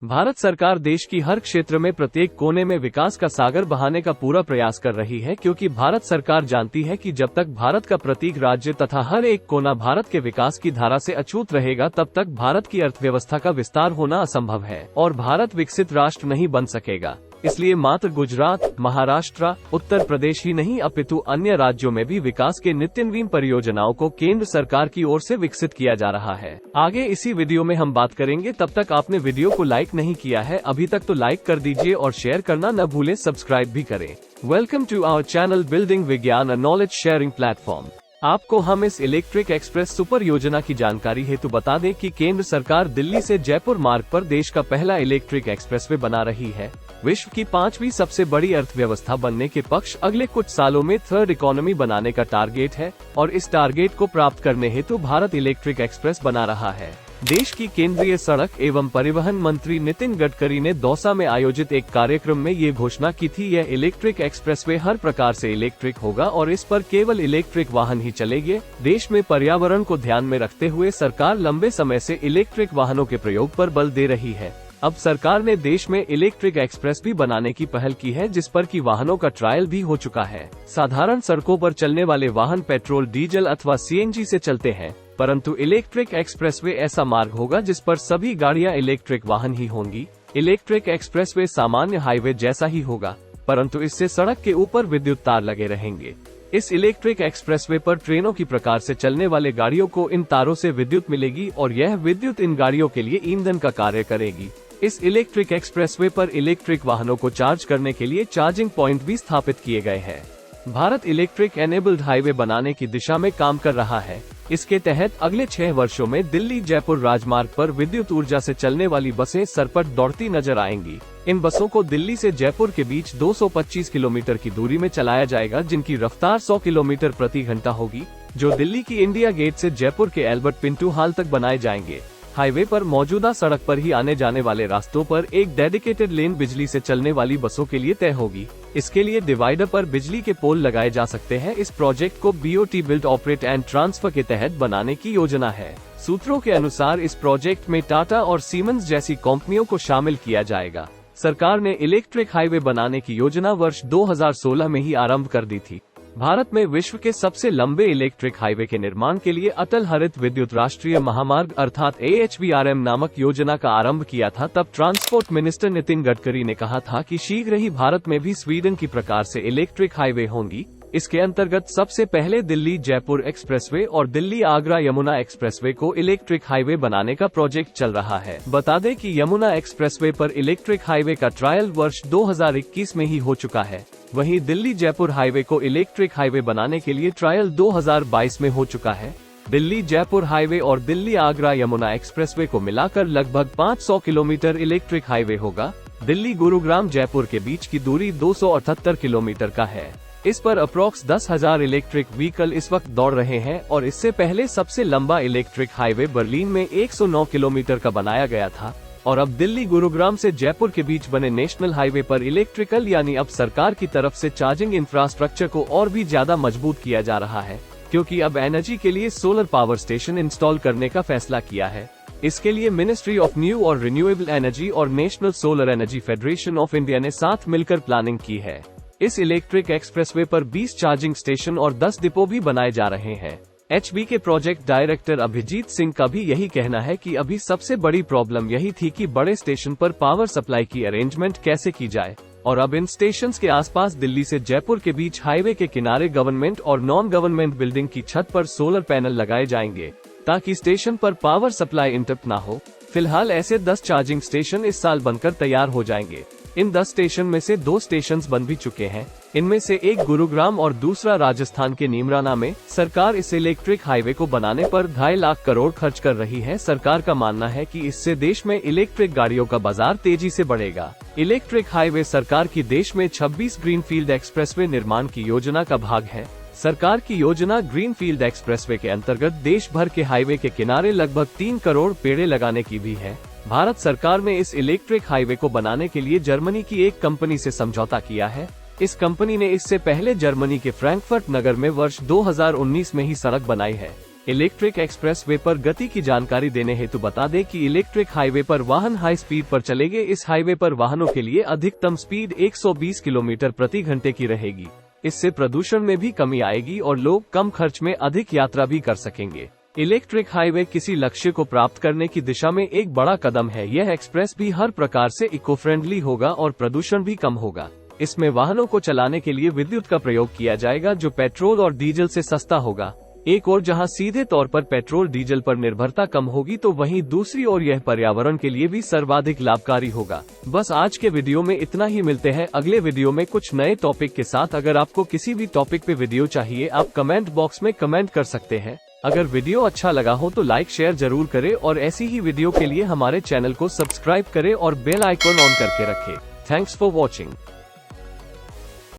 भारत सरकार देश की हर क्षेत्र में प्रत्येक कोने में विकास का सागर बहाने का पूरा प्रयास कर रही है, क्योंकि भारत सरकार जानती है कि जब तक भारत का प्रत्येक राज्य तथा हर एक कोना भारत के विकास की धारा से अछूत रहेगा, तब तक भारत की अर्थव्यवस्था का विस्तार होना असंभव है और भारत विकसित राष्ट्र नहीं बन सकेगा। इसलिए मात्र गुजरात, महाराष्ट्र, उत्तर प्रदेश ही नहीं अपितु अन्य राज्यों में भी विकास के नित्यनवीन परियोजनाओं को केंद्र सरकार की ओर से विकसित किया जा रहा है। आगे इसी वीडियो में हम बात करेंगे। तब तक आपने वीडियो को लाइक नहीं किया है अभी तक तो लाइक कर दीजिए और शेयर करना न भूलें, सब्सक्राइब भी करें। Welcome to our channel building Vigyan a knowledge sharing platform. आपको हम इस इलेक्ट्रिक एक्सप्रेस सुपर योजना की जानकारी हेतु बता दें कि केंद्र सरकार दिल्ली से जयपुर मार्ग पर देश का पहला इलेक्ट्रिक एक्सप्रेसवे बना रही है। विश्व की 5वीं सबसे बड़ी अर्थव्यवस्था बनने के पक्ष अगले कुछ सालों में थर्ड इकोनॉमी बनाने का टारगेट है और इस टारगेट को प्राप्त करने हेतु भारत इलेक्ट्रिक एक्सप्रेस बना रहा है। देश की केंद्रीय सड़क एवं परिवहन मंत्री नितिन गडकरी ने दौसा में आयोजित एक कार्यक्रम में ये घोषणा की थी। यह इलेक्ट्रिक एक्सप्रेसवे हर प्रकार से इलेक्ट्रिक होगा और इस पर केवल इलेक्ट्रिक वाहन ही चलेंगे। देश में पर्यावरण को ध्यान में रखते हुए सरकार लंबे समय से इलेक्ट्रिक वाहनों के प्रयोग पर बल दे रही है। अब सरकार ने देश में इलेक्ट्रिक एक्सप्रेस भी बनाने की पहल की है, जिस पर कि वाहनों का ट्रायल भी हो चुका है। साधारण सड़कों पर चलने वाले वाहन पेट्रोल, डीजल अथवा सीएनजी से चलते हैं, परंतु इलेक्ट्रिक एक्सप्रेसवे ऐसा मार्ग होगा जिस पर सभी गाड़ियां इलेक्ट्रिक वाहन ही होंगी। इलेक्ट्रिक एक्सप्रेसवे सामान्य हाईवे जैसा ही होगा, परंतु इससे सड़क के ऊपर विद्युत तार लगे रहेंगे। इस इलेक्ट्रिक एक्सप्रेसवे पर ट्रेनों की प्रकार से चलने वाले गाड़ियों को इन तारों से विद्युत मिलेगी और यह विद्युत इन गाड़ियों के लिए ईंधन का कार्य करेगी। इस इलेक्ट्रिक एक्सप्रेसवे पर इलेक्ट्रिक वाहनों को चार्ज करने के लिए चार्जिंग पॉइंट भी स्थापित किए गए हैं। भारत इलेक्ट्रिक एनेबल्ड हाईवे बनाने की दिशा में काम कर रहा है। इसके तहत अगले 6 वर्षों में दिल्ली जयपुर राजमार्ग पर विद्युत ऊर्जा से चलने वाली बसें सरपट दौड़ती नजर आएंगी। इन बसों को दिल्ली से जयपुर के बीच 225 किलोमीटर की दूरी में चलाया जाएगा, जिनकी रफ्तार 100 किलोमीटर प्रति घंटा होगी, जो दिल्ली की इंडिया गेट से जयपुर के एल्बर्ट पिंटू हॉल तक बनाए जाएंगे। हाईवे पर मौजूदा सड़क पर ही आने जाने वाले रास्तों पर एक डेडिकेटेड लेन बिजली से चलने वाली बसों के लिए तय होगी। इसके लिए डिवाइडर पर बिजली के पोल लगाए जा सकते हैं। इस प्रोजेक्ट को BOT build operate and transfer के तहत बनाने की योजना है। सूत्रों के अनुसार इस प्रोजेक्ट में टाटा और सीमेंस जैसी कंपनियों को शामिल किया जाएगा। सरकार ने इलेक्ट्रिक हाईवे बनाने की योजना वर्ष 2016 में ही आरंभ कर दी थी। भारत में विश्व के सबसे लंबे इलेक्ट्रिक हाईवे के निर्माण के लिए अटल हरित विद्युत राष्ट्रीय महामार्ग अर्थात AHVRM नामक योजना का आरंभ किया था। तब ट्रांसपोर्ट मिनिस्टर नितिन गडकरी ने कहा था कि शीघ्र ही भारत में भी स्वीडन की प्रकार से इलेक्ट्रिक हाईवे होंगी। इसके अंतर्गत सबसे पहले दिल्ली जयपुर एक्सप्रेसवे और दिल्ली आगरा यमुना एक्सप्रेसवे को इलेक्ट्रिक हाईवे बनाने का प्रोजेक्ट चल रहा है। बता दें कि यमुना एक्सप्रेसवे पर इलेक्ट्रिक हाईवे का ट्रायल वर्ष 2021 में ही हो चुका है। वहीं दिल्ली जयपुर हाईवे को इलेक्ट्रिक हाईवे बनाने के लिए ट्रायल 2022 में हो चुका है। दिल्ली जयपुर हाईवे और दिल्ली आगरा यमुना एक्सप्रेसवे को मिलाकर लगभग 500 किलोमीटर इलेक्ट्रिक हाईवे होगा। दिल्ली गुरुग्राम जयपुर के बीच की दूरी 278 किलोमीटर का है। इस पर अप्रॉक्स 10,000 इलेक्ट्रिक व्हीकल इस वक्त दौड़ रहे हैं और इससे पहले सबसे लंबा इलेक्ट्रिक हाईवे बर्लिन में 109 किलोमीटर का बनाया गया था और अब दिल्ली गुरुग्राम से जयपुर के बीच बने नेशनल हाईवे पर इलेक्ट्रिकल यानी अब सरकार की तरफ से चार्जिंग इंफ्रास्ट्रक्चर को और भी ज्यादा मजबूत किया जा रहा है, क्योंकि अब एनर्जी के लिए सोलर पावर स्टेशन इंस्टॉल करने का फैसला किया है। इसके लिए मिनिस्ट्री ऑफ न्यू और रिन्यूएबल एनर्जी और national solar energy federation of India ने साथ मिलकर प्लानिंग की है। इस इलेक्ट्रिक एक्सप्रेसवे पर 20 चार्जिंग स्टेशन और 10 डिपो भी बनाए जा रहे हैं। HB के प्रोजेक्ट डायरेक्टर अभिजीत सिंह का भी यही कहना है कि अभी सबसे बड़ी प्रॉब्लम यही थी कि बड़े स्टेशन पर पावर सप्लाई की अरेंजमेंट कैसे की जाए और अब इन स्टेशंस के आसपास दिल्ली से जयपुर के बीच हाईवे के किनारे गवर्नमेंट और नॉन गवर्नमेंट बिल्डिंग की छत पर सोलर पैनल लगाए जाएंगे, ताकि स्टेशन पर पावर सप्लाई इंटरप्ट ना हो। फिलहाल ऐसे 10 चार्जिंग स्टेशन इस साल बनकर तैयार हो जाएंगे। इन 10 स्टेशन में से 2 स्टेशन बन भी चुके हैं। इनमें से एक गुरुग्राम और दूसरा राजस्थान के नीमराना में। सरकार इस इलेक्ट्रिक हाईवे को बनाने पर 2.5 लाख करोड़ खर्च कर रही है। सरकार का मानना है कि इससे देश में इलेक्ट्रिक गाड़ियों का बाजार तेजी से बढ़ेगा। इलेक्ट्रिक हाईवे सरकार की देश में 26 ग्रीनफील्ड एक्सप्रेसवे निर्माण की योजना का भाग है। सरकार की योजना ग्रीनफील्ड एक्सप्रेसवे के अंतर्गत देश भर के हाईवे के किनारे लगभग 3 करोड़ पेड़ लगाने की भी है। भारत सरकार ने इस इलेक्ट्रिक हाईवे को बनाने के लिए जर्मनी की एक कंपनी से समझौता किया है। इस कंपनी ने इससे पहले जर्मनी के फ्रैंकफर्ट नगर में वर्ष 2019 में ही सड़क बनाई है। इलेक्ट्रिक एक्सप्रेस वे पर गति की जानकारी देने हेतु बता दें कि इलेक्ट्रिक हाईवे पर वाहन हाई स्पीड पर चलेंगे। इस हाईवे पर वाहनों के लिए अधिकतम स्पीड 120 किलोमीटर प्रति घंटे की रहेगी। इससे प्रदूषण में भी कमी आएगी और लोग कम खर्च में अधिक यात्रा भी कर सकेंगे। इलेक्ट्रिक हाईवे किसी लक्ष्य को प्राप्त करने की दिशा में एक बड़ा कदम है। यह एक्सप्रेस भी हर प्रकार से इको फ्रेंडली होगा और प्रदूषण भी कम होगा। इसमें वाहनों को चलाने के लिए विद्युत का प्रयोग किया जाएगा, जो पेट्रोल और डीजल से सस्ता होगा। एक ओर जहां सीधे तौर पर पेट्रोल डीजल पर निर्भरता कम होगी, तो वहीं दूसरी ओर यह पर्यावरण के लिए भी सर्वाधिक लाभकारी होगा। बस आज के वीडियो में इतना ही। मिलते हैं अगले वीडियो में कुछ नए टॉपिक के साथ। अगर आपको किसी भी टॉपिक पे वीडियो चाहिए, आप कमेंट बॉक्स में कमेंट कर सकते हैं। अगर वीडियो अच्छा लगा हो तो लाइक शेयर जरूर करें और ऐसी ही वीडियो के लिए हमारे चैनल को सब्सक्राइब करें और बेल आइकॉन ऑन करके रखें। Thanks for watching.